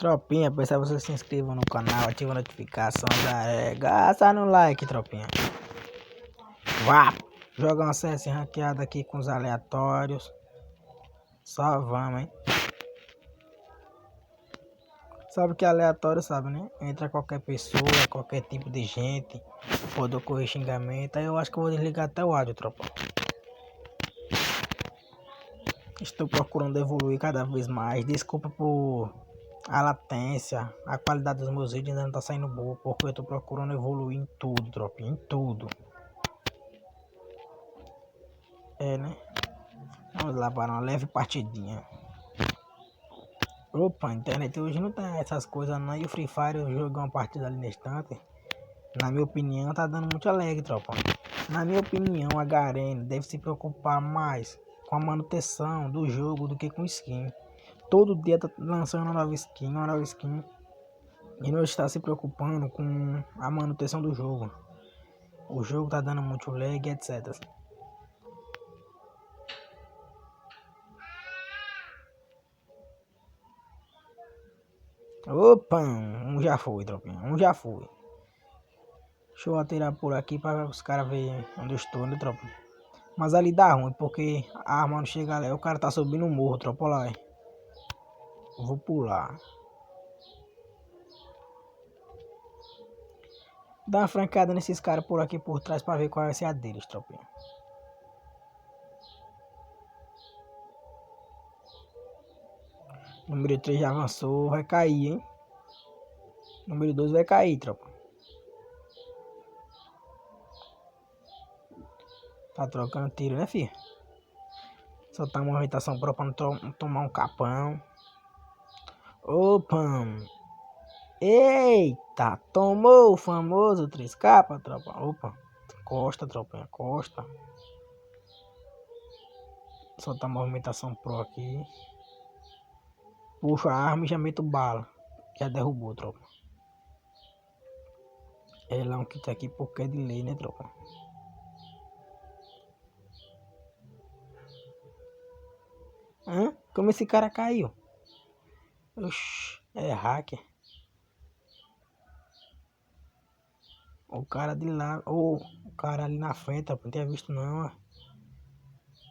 Tropinha, peço a você se inscreva no canal, ativa a notificação, gasta no like, tropinha. Vá! Jogar uma CS ranqueada aqui com os aleatórios. Só vamos, hein? Sabe que é aleatório, sabe, né? Entra qualquer pessoa, qualquer tipo de gente. Pode ocorrer xingamento. Aí eu acho que eu vou desligar até o áudio, tropa. Estou procurando evoluir cada vez mais. Desculpa por a latência, a qualidade dos meus vídeos ainda não tá saindo boa, porque eu tô procurando evoluir em tudo, tropinha, em tudo. É, né? Vamos lá para uma leve partidinha. Opa, a internet hoje não tá essas coisas não. E o Free Fire eu joguei uma partida ali na instante. Na minha opinião, tá dando muito alegre, tropa. Na minha opinião, a Garena deve se preocupar mais com a manutenção do jogo do que com skin. Todo dia tá lançando uma nova skin, uma nova skin. E não está se preocupando com a manutenção do jogo. O jogo tá dando muito lag, etc. Opa, um já foi, tropinha. Um já foi. Deixa eu atirar por aqui para os caras verem onde eu estou, né, tropa? Mas ali dá ruim, porque a arma não chega lá. O cara tá subindo o morro, tropa, lá. Vou pular. Dá uma francada nesses caras por aqui por trás para ver qual vai ser a deles, tropinha. Número 3 já avançou, vai cair, hein? Número 2 vai cair, tropa. Tá trocando tiro, né, filho? Só tá uma movimentação própria pra não tomar um capão. Opa! Eita! Tomou o famoso 3K, tropa. Opa! Costa, tropinha, costa. Só tá movimentação pro aqui. Puxo a arma e já meto bala. Já derrubou, tropa. É lá um kit aqui porque é de lei, né, tropa? Hã? Como esse cara caiu? Oxi, é hacker. O cara de lá, ou o cara ali na frente, tropa, não tinha visto não, ó.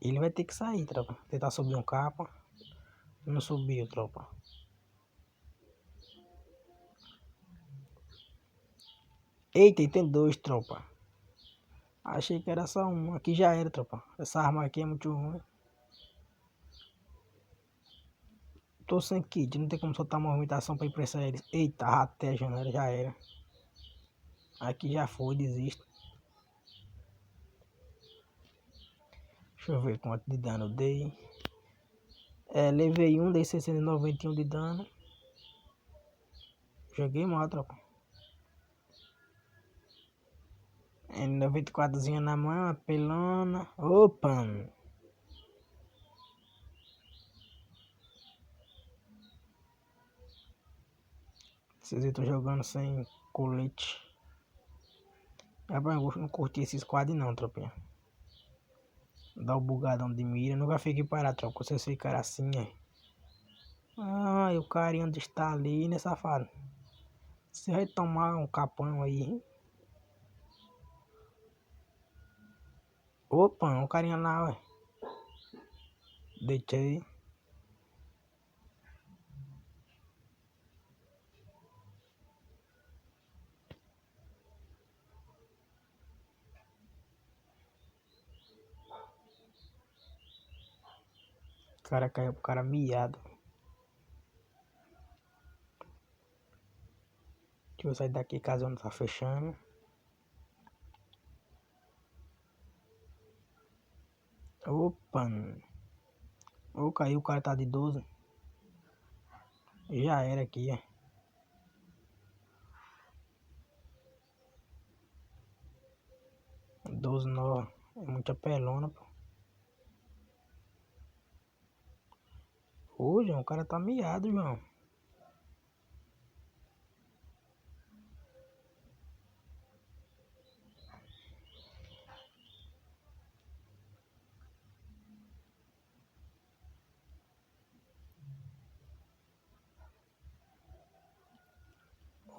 Ele vai ter que sair, tropa. Tentar subir um capa. Não subiu, tropa. Eita, tem dois, tropa. Achei que era só um. Aqui já era, tropa. Essa arma aqui é muito ruim. Tô sem kit, não tem como soltar movimentação pra impressar eles. Eita, ratei a janela, já era. Aqui já foi, desisto. Deixa eu ver quanto de dano eu dei. Levei um, dei 691 de dano. Joguei mal, tropa. N94zinha na mão, apelona. Opa! Vocês estão jogando sem colete. Rapaz, eu não curti esse squad não, tropinha. Dá o bugadão de mira. Nunca fiquei parado, tropa. Vocês ficaram assim, é. Ai, o carinha onde está ali, né, safado? Você vai tomar um capão aí, hein? Opa, o carinha lá, ué. Deitei. O cara caiu pro cara miado. Deixa eu sair daqui, caso não tá fechando. Opa. Ô, caiu, o cara tá de 12. Já era aqui, é. 12 não. É muita pelona, pô. Ô, João, o cara tá miado, João.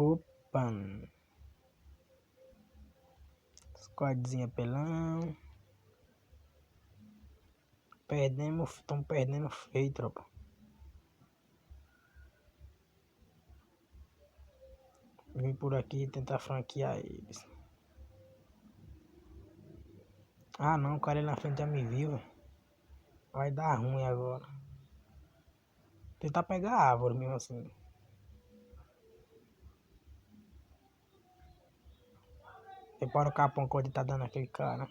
Opa. Squadzinha pelão. Tão perdendo feio, tropa. Vim por aqui tentar franquear eles. Ah não, o cara ali na frente já me viu, velho. Vai dar ruim agora. Tentar pegar a árvore mesmo assim. Repara o capão que ele tá dando aquele cara.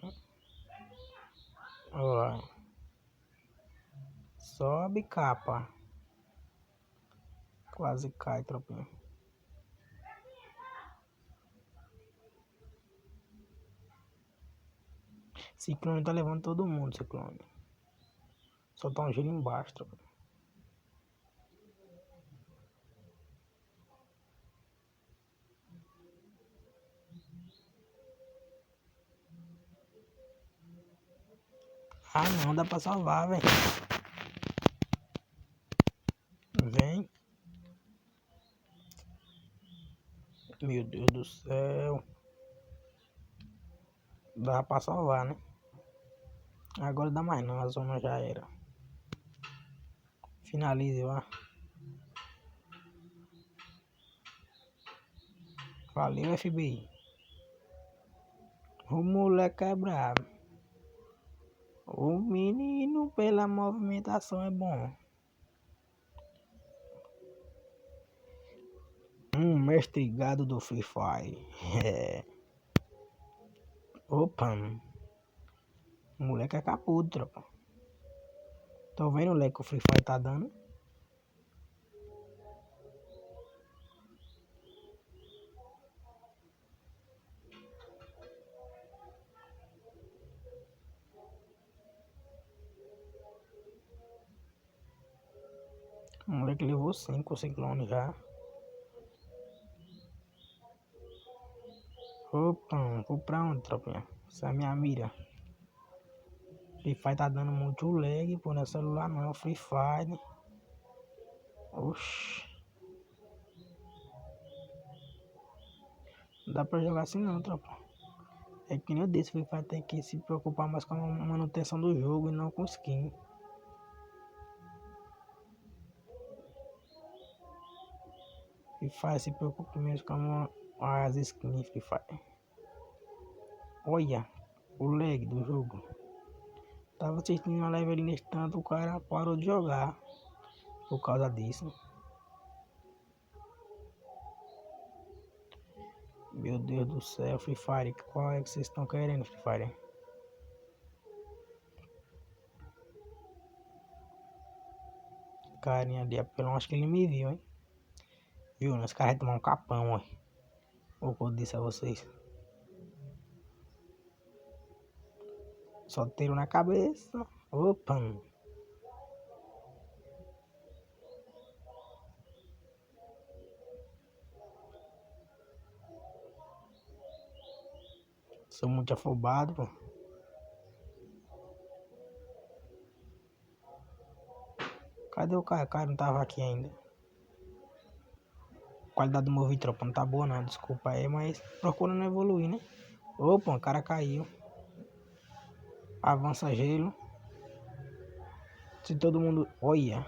Ó. Sobe, capa. Quase cai, tropinha. Ciclone tá levando todo mundo, Ciclone. Só tá um gelo embaixo, tropa. Ah não, dá pra salvar, velho. Vem. Meu Deus do céu. Dá pra salvar, né? Agora dá mais não, a zona já era. Finalize lá. Valeu, FBI. O moleque é brabo. O menino pela movimentação é bom. Mestre gado do Free Fire. É. Opa. O moleque é capudo, tropa. Tô vendo o leque que o Free Fire tá dando. O moleque levou 5 ciclones já. Opa, vou pra onde, tropinha? Essa é a minha mira. Free Fire tá dando muito lag, pô, não é celular não, é o Free Fire. Oxi. Não dá pra jogar assim não, tropa. É que nem eu disse, Free Fire tem que se preocupar mais com a manutenção do jogo e não com skin. Free Fire se preocupa mesmo com as skins Free Fire. Olha o lag do jogo. Tava assistindo uma live ali nesse tanto, o cara parou de jogar por causa disso. Meu Deus do céu, Free Fire, qual é que vocês estão querendo, Free Fire? Carinha ali, apelão, acho que ele me viu, hein? Viu, né? Os caras tomar um capão, ó. O que eu disse a vocês. Só tiro na cabeça. Opa! Sou muito afobado, pô. Cadê o cara? O cara não tava aqui ainda. A qualidade do meu vídeo, tropa, não tá boa não, desculpa aí, mas procurando evoluir, né? Opa, o cara caiu. Avança gelo. Se todo mundo... Olha.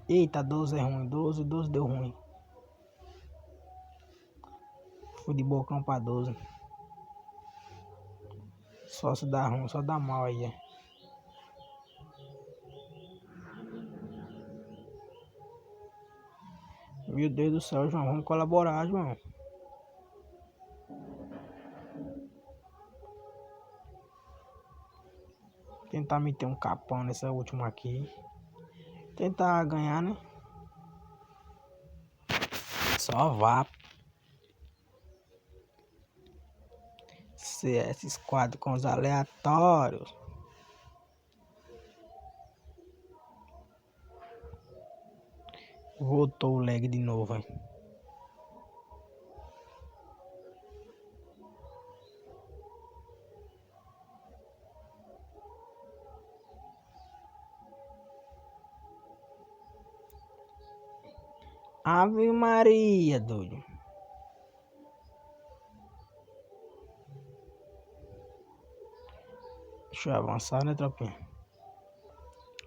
Eita, 12 é ruim. 12 deu ruim. Fui de bocão pra 12. Só se dá ruim, só dá mal aí, é. Meu Deus do céu, João. Vamos colaborar, João. Tentar meter um capão nessa última aqui. Tentar ganhar, né? Só vá. CS Squad com os aleatórios. Voltou o lag de novo, hein? Ave Maria, doido. Deixa eu avançar, né, tropinha?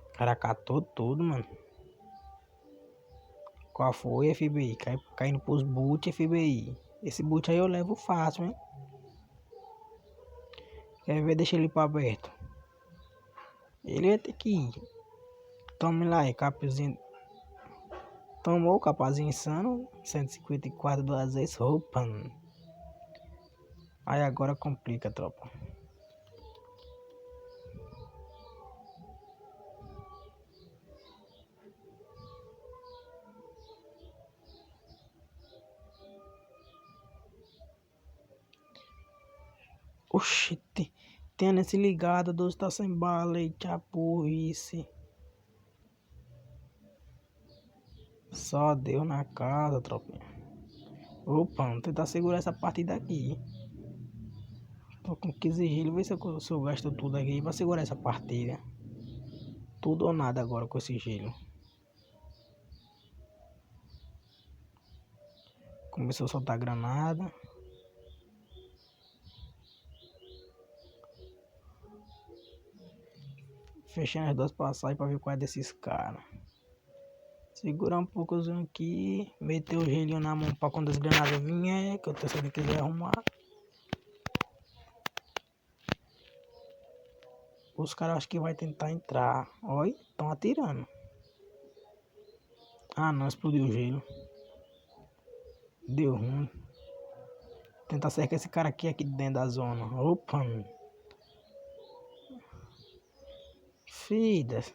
O cara catou tudo, mano. Qual foi, FBI? Caindo pros boot, FBI. Esse boot aí eu levo fácil, hein? Quer ver? Deixa ele pra aberto. Ele vai ter que ir. Tome lá, capzinho. Tomou o capazinho insano. 154 duas vezes. Opa. Aí agora complica, tropa. Oxi, tenha nesse ligado, 12 tá sem bala, eita burrice. Só Deus na casa, tropinha. Opa, vamos tentar segurar essa partida aqui. Tô com 15 gelo, vê se eu gasto tudo aqui pra segurar essa partida. Tudo ou nada agora com esse gelo. Começou a soltar granada. Fechando as duas passagens pra ver qual é desses caras. Segurar um poucozinho aqui. Meter o gelinho na mão pra quando as granadas vinham. Que eu tô se quiser arrumar. Os caras acho que vai tentar entrar. Olha, estão atirando. Ah não, explodiu o gelo. Deu ruim. Tentar cercar esse cara aqui dentro da zona. Opa. Fidas.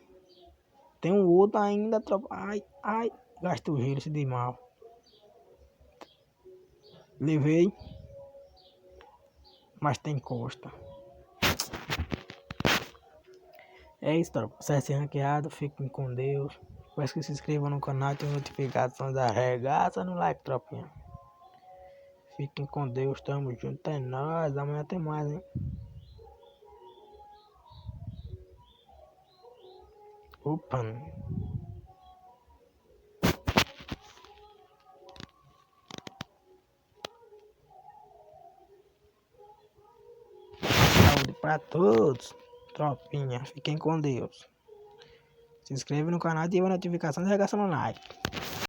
Tem um outro ainda, tropa. Ai, ai. Gastei o gelo, se dei mal. Levei. Mas tem costa. É isso, tropa. Acesse ranqueado. Fiquem com Deus. Peço que se inscrevam no canal. Tem notificações. Arregaça no like, tropinha. Fiquem com Deus. Tamo junto. É nóis. Amanhã tem mais, hein? Opa. Saúde pra todos. Tropinha. Fiquem com Deus. Se inscreve no canal e ativa a notificação e arregaça no like.